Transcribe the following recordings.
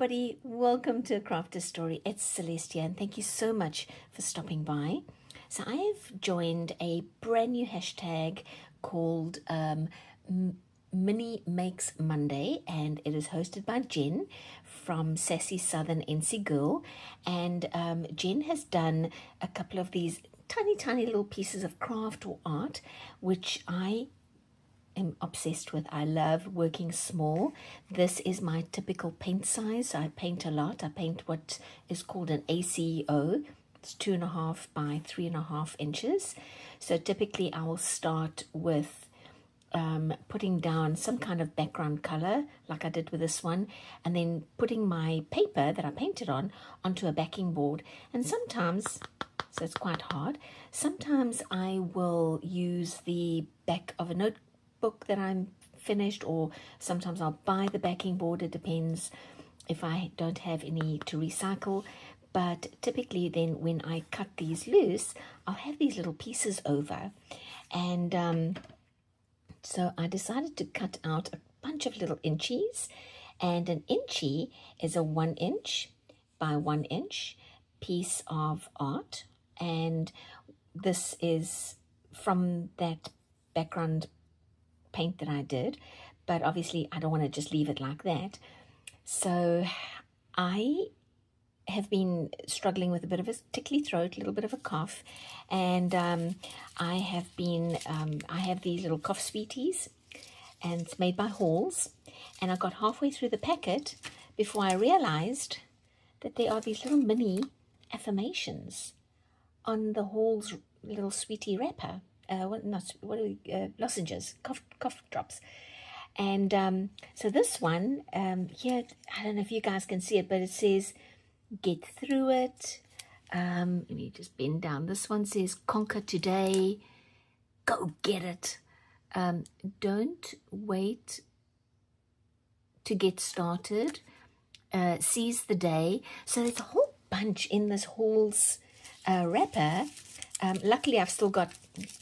everybody, welcome to Crafter's Story. It's Celeste here, and thank you so much for stopping by. So I have joined a brand new hashtag called Mini Makes Monday, and it is hosted by Jenn from Sassy Southern NC Girl. And Jenn has done a couple of these tiny little pieces of craft or art, which I am obsessed with. I love working small. This is my typical paint size. I paint a lot. I paint what is called an ACO. It's 2.5 by 3.5 inches. So typically I will start with putting down some kind of background color like I did with this one, and then putting my paper that I painted on onto a backing board. And sometimes, so it's quite hard, sometimes I will use the back of a notebook that I'm finished, or sometimes I'll buy the backing board. It depends if I don't have any to recycle. But typically then when I cut these loose, I'll have these little pieces over. And so I decided to cut out a bunch of little inchies. And an inchie is a 1 inch by 1 inch piece of art. And this is from that background paint that I did. But obviously I don't want to just leave it like that. So I have been struggling with a bit of a tickly throat, a little bit of a cough, and I have these little cough sweeties, and it's made by Halls, and I got halfway through the packet before I realized that there are these little mini affirmations on the Halls little sweetie wrapper, lozenges, cough drops. And so this one here, I don't know if you guys can see it, but it says get through it. Let me just bend down. This one says conquer today, go get it. Don't wait to get started. Seize the day. So there's a whole bunch in this Halls wrapper. Luckily I've still got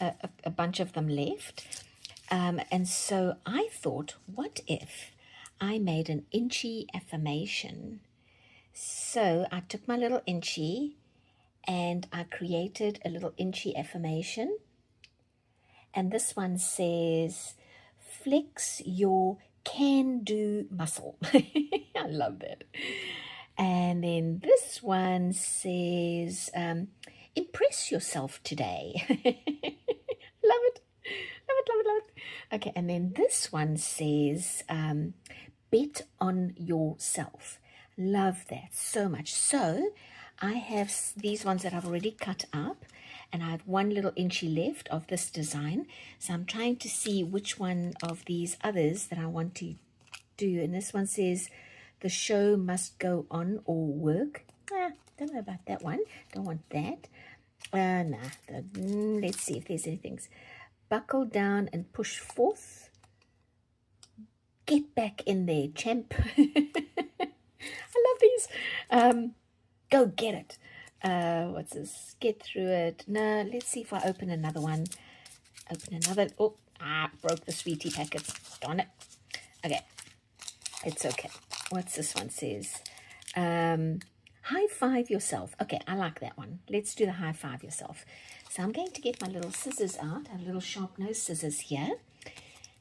a bunch of them left. And so I thought, what if I made an Inchie affirmation? So I took my little Inchie and I created a little Inchie affirmation. And this one says, flex your can-do muscle. I love that. And then this one says, impress yourself today. Love it. Love it, love it, love it. Okay, and then this one says, bet on yourself. Love that so much. So I have these ones that I've already cut up, and I have one little Inchie left of this design. So I'm trying to see which one of these others that I want to do. And this one says, the show must go on or work. Don't know about that one. Don't want that. Let's see if there's anything. Buckle down and push forth. Get back in there, champ. I love these. Go get it. What's this? Get through it. No, let's see if I open another one. Open another. Oh, broke the sweetie packets. Darn it. Okay. It's okay. What's this one says? High five yourself. Okay, I like that one. Let's do the high five yourself. So I'm going to get my little scissors out. I have little sharp nose scissors here.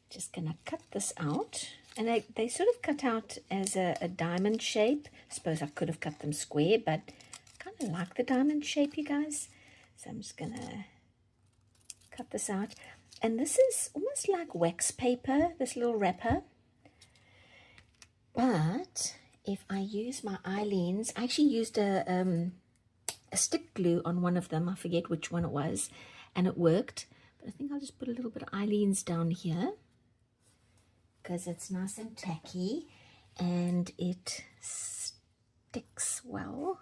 Just going to cut this out. And they sort of cut out as a diamond shape. I suppose I could have cut them square, but I kind of like the diamond shape, you guys. So I'm just going to cut this out. And this is almost like wax paper, this little wrapper. But if I use my Eileen's, I actually used a stick glue on one of them. I forget which one it was. And it worked. But I think I'll just put a little bit of Eileen's down here, because it's nice and tacky and it sticks well.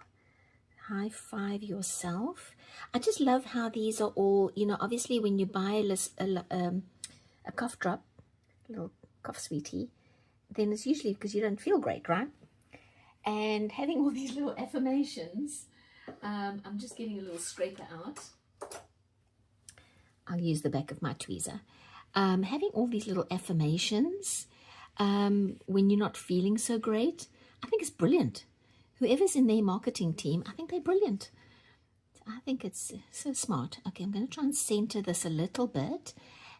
High five yourself. I just love how these are all, you know, obviously when you buy a cough drop, a little cough sweetie, then it's usually because you don't feel great, right? And having all these little affirmations, I'm just getting a little scraper out. I'll use the back of my tweezer. Having all these little affirmations when you're not feeling so great, I think it's brilliant. Whoever's in their marketing team, I think they're brilliant. I think it's so smart. Okay, I'm going to try and center this a little bit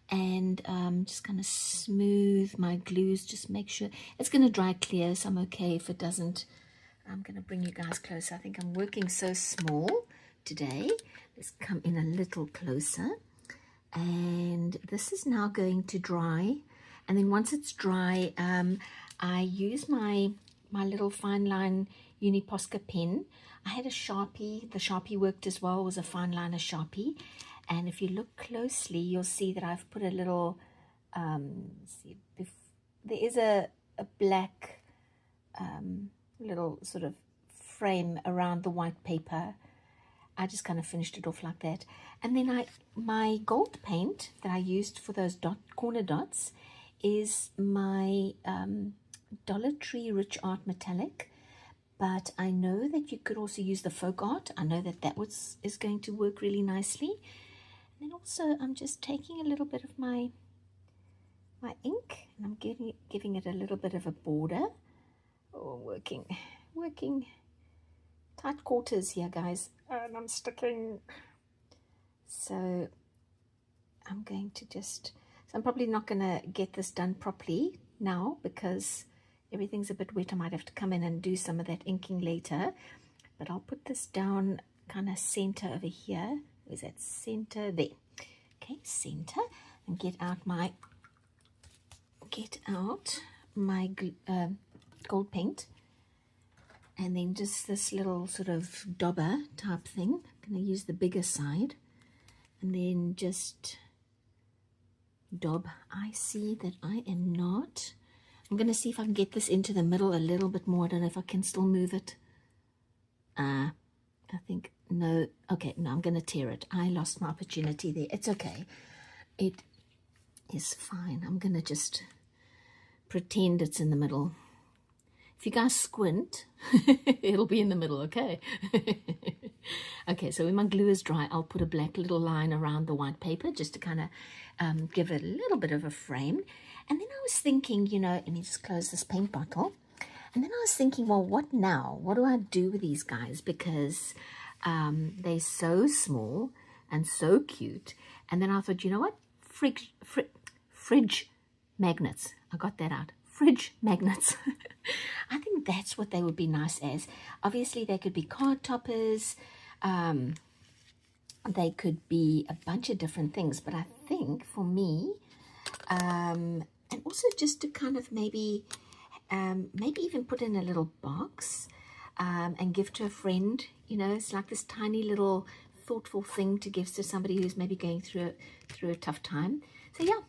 and just kind of smooth my glues, just make sure it's going to dry clear, so I'm okay if it doesn't. I'm going to bring you guys closer. I think I'm working so small today. Let's come in a little closer. And this is now going to dry. And then once it's dry, I use my little fine line Uni Posca pen. I had a Sharpie. The Sharpie worked as well. It was a fine liner Sharpie. And if you look closely, you'll see that I've put a little, there is a black little sort of frame around the white paper. I just kind of finished it off like that. And then my gold paint that I used for those corner dots is my Dollar Tree Rich Art Metallic. But I know that you could also use the Folk Art. I know that is going to work really nicely. And then also I'm just taking a little bit of my ink and I'm giving it a little bit of a border. Oh, working tight quarters here, guys, and I'm sticking. So I'm going to so I'm probably not going to get this done properly now because everything's a bit wet. I might have to come in and do some of that inking later, but I'll put this down kind of center over here. Where's that center? There. Okay, center, and get out my gold paint, and then just this little sort of dauber type thing. I'm going to use the bigger side and then just daub. I see that I am not. I'm going to see if I can get this into the middle a little bit more. I don't know if I can still move it. I think, no. Okay, no, I'm going to tear it. I lost my opportunity there. It's okay. It is fine. I'm going to just pretend it's in the middle. If you guys squint, it'll be in the middle, okay? Okay, so when my glue is dry, I'll put a black little line around the white paper just to kind of give it a little bit of a frame. And then I was thinking, let me just close this paint bottle. And then I was thinking, well, what now? What do I do with these guys? Because they're so small and so cute. And then I thought, you know what? Fridge magnets. I got that out. Fridge magnets. I think that's what they would be nice as. Obviously, they could be card toppers. They could be a bunch of different things. But I think for me, and also just to kind of maybe even put in a little box and give to a friend. It's like this tiny little thoughtful thing to give to somebody who's maybe going through a tough time. So yeah,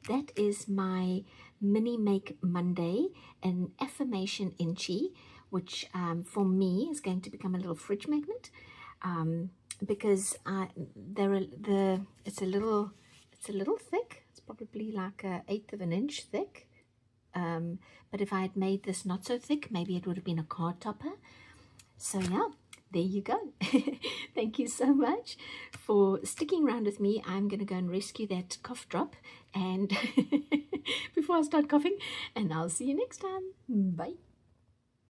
that is my mini make Monday, an affirmation Inchie, which for me is going to become a little fridge magnet, because it's a little thick. It's probably like 1/8 of an inch thick. But if I had made this not so thick, maybe it would have been a card topper. So yeah, there you go. Thank you so much for sticking around with me. I'm going to go and rescue that cough drop and before I start coughing, and I'll see you next time. Bye.